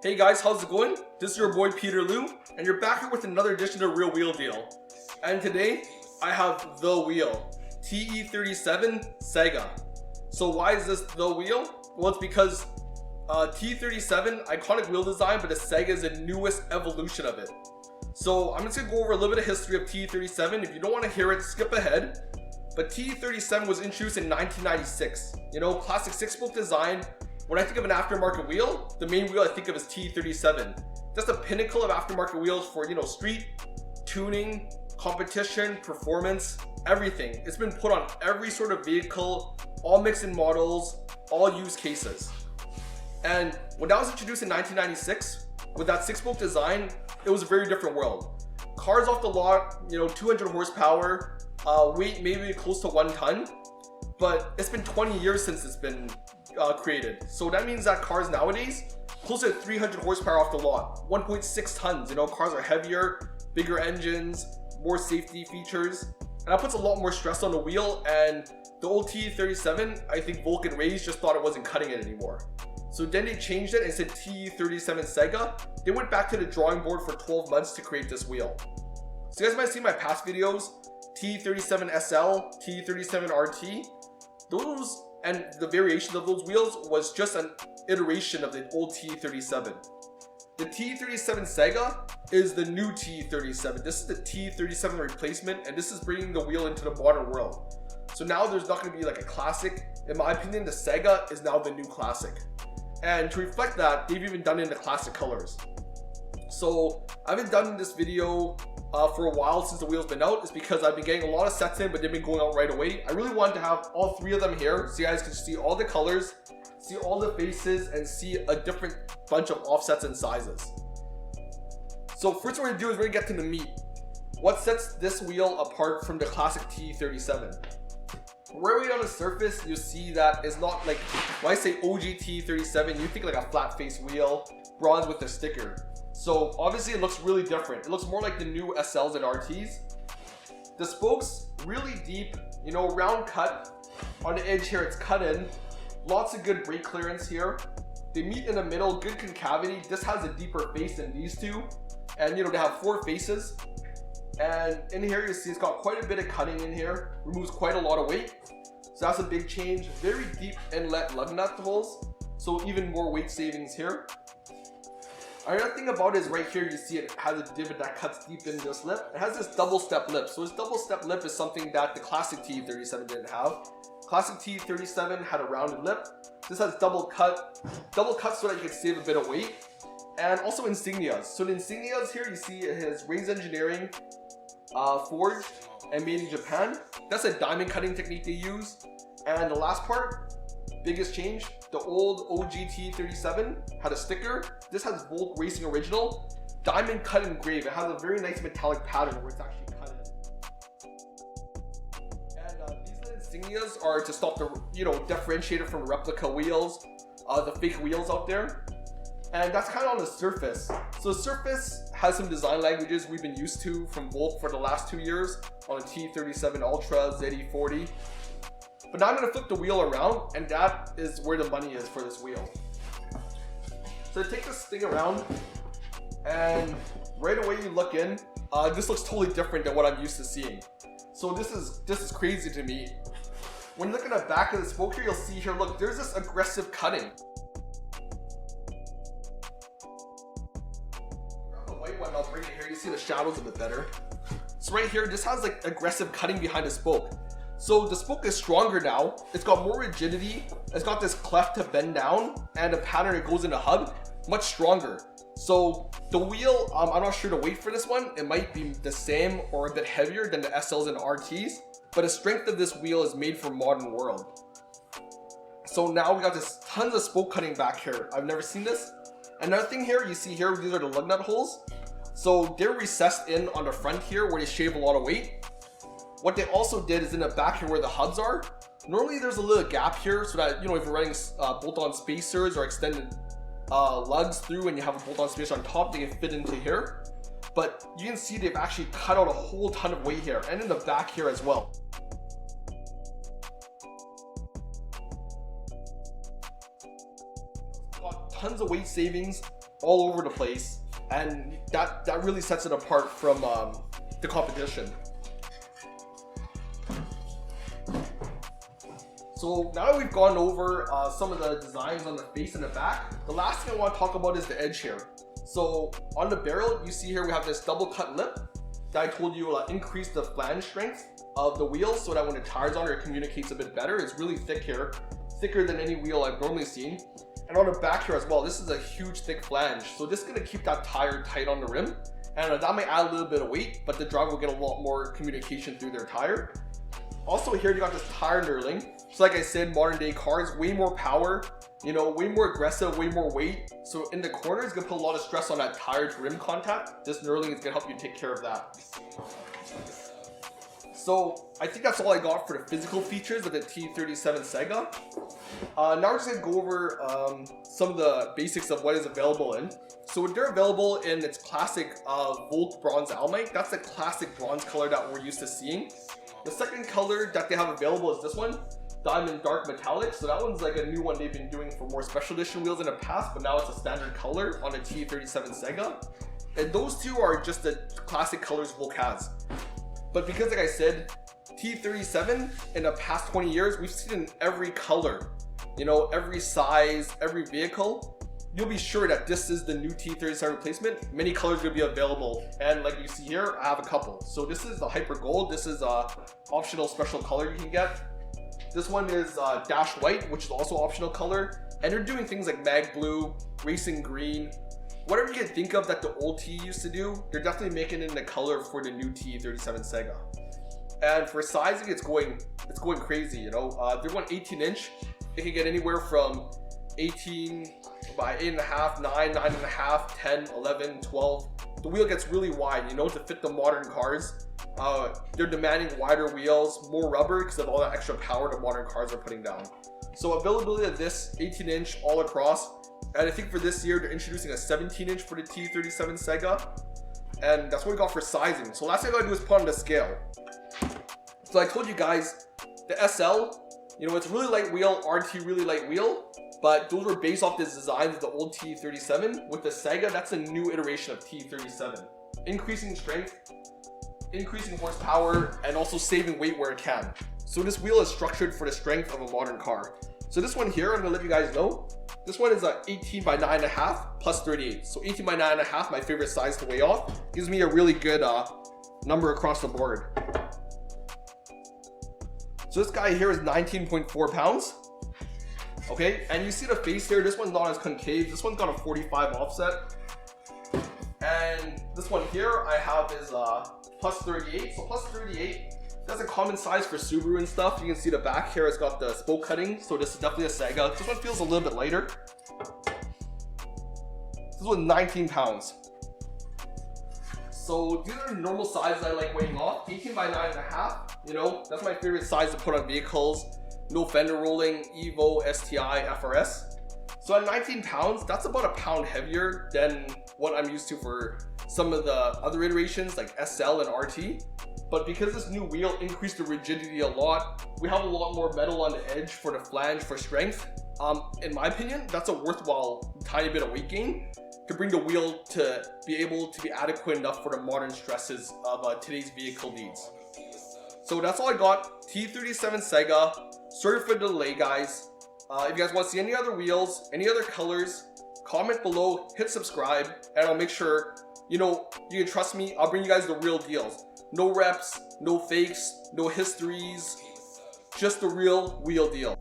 Hey guys, how's it going? This is your boy Peter Liu, and you're back here with another edition of Real Wheel Deal. And today, I have the wheel, TE37 SAGA. So why is this the wheel? Well, it's because TE37, iconic wheel design, but the SAGA is the newest evolution of it. So I'm just gonna go over a little bit of history of TE37. If you don't want to hear it, skip ahead. But TE37 was introduced in 1996. You know, classic 6-spoke design. When I think of an aftermarket wheel, the main wheel I think of is TE37. That's the pinnacle of aftermarket wheels for, you know, street, tuning, competition, performance, everything. It's been put on every sort of vehicle, all mixed in models, all use cases. And when that was introduced in 1996, with that 6-spoke design, it was a very different world. Cars off the lot, you know, 200 horsepower, weight maybe close to 1 ton, but it's been 20 years since it's been created. So that means that cars nowadays, closer to 300 horsepower off the lot, 1.6 tons, you know, cars are heavier, bigger engines, more safety features, and that puts a lot more stress on the wheel. And the old TE37, I think Volk and Ray's just thought it wasn't cutting it anymore. So then they changed it and said TE37 SAGA. They went back to the drawing board for 12 months to create this wheel. So you guys might see my past videos, TE37 SL, TE37 RT. Those and the variation of those wheels was just an iteration of the old TE37. The TE37 SAGA is the new TE37. This is the TE37 replacement, and this is bringing the wheel into the modern world. So now there's not going to be like a classic. In my opinion, the SAGA is now the new classic. And to reflect that, they've even done it in the classic colors. So I haven't done this video for a while since the wheel's been out. It's because I've been getting a lot of sets in, but they've been going out right away. I really wanted to have all 3 of them here so you guys can see all the colors, see all the faces, and see a different bunch of offsets and sizes. So first what we're gonna do is we're gonna get to the meat. What sets this wheel apart from the classic TE37? Right on the surface, you see that it's not like, when I say OG TE37, you think like a flat face wheel, bronze with a sticker. So obviously it looks really different. It looks more like the new SLs and RTs. The spokes, really deep, you know, round cut. On the edge here, it's cut in. Lots of good brake clearance here. They meet in the middle, good concavity. This has a deeper face than these two. And you know, they have 4 faces. And in here you see it's got quite a bit of cutting in here. Removes quite a lot of weight. So that's a big change. Very deep inlet lug nut holes. So even more weight savings here. Another thing about it is right here you see it has a divot that cuts deep in this lip. It has this double step lip. So this double step lip is something that the classic TE37 didn't have. Classic TE37 had a rounded lip. This has double cut so that you can save a bit of weight. And also insignias. So the insignias here you see it has Ray's Engineering, forged and made in Japan. That's a diamond cutting technique they use. And the last part, biggest change, the old OG TE37 had a sticker. This has Volk Racing Original, diamond cut engraved. It has a very nice metallic pattern where it's actually cut in. And these little insignias are to stop the, you know, differentiate it from replica wheels, the fake wheels out there. And that's kind of on the surface. So the surface has some design languages we've been used to from Volk for the last 2 years on the TE37 Ultra, ZE40. But now I'm going to flip the wheel around, and that is where the money is for this wheel. So take this thing around, and right away you look in, this looks totally different than what I'm used to seeing. So this is crazy to me. When you look at the back of the spoke here, you'll see here, look, there's this aggressive cutting. Grab the white one, I'll bring it here, you see the shadows a bit better. So right here, this has like aggressive cutting behind the spoke. So the spoke is stronger now, it's got more rigidity, it's got this cleft to bend down, and a pattern that goes in the hub, much stronger. So the wheel, I'm not sure the weight for this one, it might be the same or a bit heavier than the SLs and RTs, but the strength of this wheel is made for modern world. So now we got this tons of spoke cutting back here, I've never seen this. Another thing here, you see here, these are the lug nut holes. So they're recessed in on the front here where they shave a lot of weight. What they also did is in the back here where the hubs are, normally there's a little gap here so that, you know, if you're running bolt-on spacers or extended lugs through and you have a bolt-on spacer on top, they can fit into here. But you can see they've actually cut out a whole ton of weight here and in the back here as well. got tons of weight savings all over the place, and that really sets it apart from the competition. So now that we've gone over some of the designs on the face and the back, the last thing I want to talk about is the edge here. So on the barrel, you see here we have this double cut lip that I told you will increase the flange strength of the wheel so that when the tire's on, it communicates a bit better. It's really thick here, thicker than any wheel I've normally seen. And on the back here as well, this is a huge thick flange. So this is going to keep that tire tight on the rim. And that might add a little bit of weight, but the driver will get a lot more communication through their tire. Also here you got this tire knurling. So like I said, modern day cars, way more power, you know, way more aggressive, way more weight. So in the corner, it's gonna put a lot of stress on that tire to rim contact. This knurling is gonna help you take care of that. So I think that's all I got for the physical features of the TE37 SAGA. Now we're just gonna go over some of the basics of what is available in. So they're available in its classic Volk bronze almite. That's the classic bronze color that we're used to seeing. The second color that they have available is this one, Diamond Dark Metallic. So that one's like a new one they've been doing for more special edition wheels in the past, but now it's a standard color on the TE37 SAGA. And those two are just the classic colors Volk has. But because like I said, TE37 in the past 20 years, we've seen in every color, you know, every size, every vehicle. You'll be sure that this is the new TE37 replacement. Many colors will be available, and like you see here, I have a couple. So this is the Hyper Gold. This is a optional special color you can get. This one is Dash White, which is also optional color. And they're doing things like Mag Blue, Racing Green, whatever you can think of that the old TE used to do. They're definitely making it in the color for the new TE37 SAGA. And for sizing, it's going crazy. You know, they want 18-inch. It can get anywhere from 18 by 8.5, 9, 9.5, 10, 11, 12. The wheel gets really wide, you know, to fit the modern cars. They're demanding wider wheels, more rubber because of all that extra power the modern cars are putting down. So availability of this 18-inch all across. And I think for this year, they're introducing a 17-inch for the TE37 SAGA. And that's what we got for sizing. So last thing I gotta do is put on the scale. So I told you guys, the SL, you know, it's really light wheel, RT really light wheel. But those were based off the designs of the old TE37. With the SAGA, that's a new iteration of TE37. Increasing strength, increasing horsepower, and also saving weight where it can. So this wheel is structured for the strength of a modern car. So this one here, I'm gonna let you guys know. This one is a 18 by 9.5 plus 38. So 18 by 9.5, my favorite size to weigh off. Gives me a really good number across the board. So this guy here is 19.4 pounds. Okay, and you see the face here, this one's not as concave. This one's got a 45 offset. And this one here I have is plus 38. So plus 38, that's a common size for Subaru and stuff. You can see the back here, it's got the spoke cutting. So this is definitely a SAGA. This one feels a little bit lighter. This one's 19 pounds. So these are the normal sizes I like weighing off. 18 by 9.5, you know, that's my favorite size to put on vehicles. No fender rolling, Evo, STI, FRS. So at 19 pounds, that's about a pound heavier than what I'm used to for some of the other iterations like SL and RT. But because this new wheel increased the rigidity a lot, we have a lot more metal on the edge for the flange for strength. In my opinion, that's a worthwhile tiny bit of weight gain to bring the wheel to be able to be adequate enough for the modern stresses of today's vehicle needs. So that's all I got. TE37 SAGA. Sorry for the delay, guys. If you guys want to see any other wheels, any other colors, comment below, hit subscribe, and I'll make sure, you know, you can trust me. I'll bring you guys the real deals. No reps, no fakes, no histories, just the real wheel deal.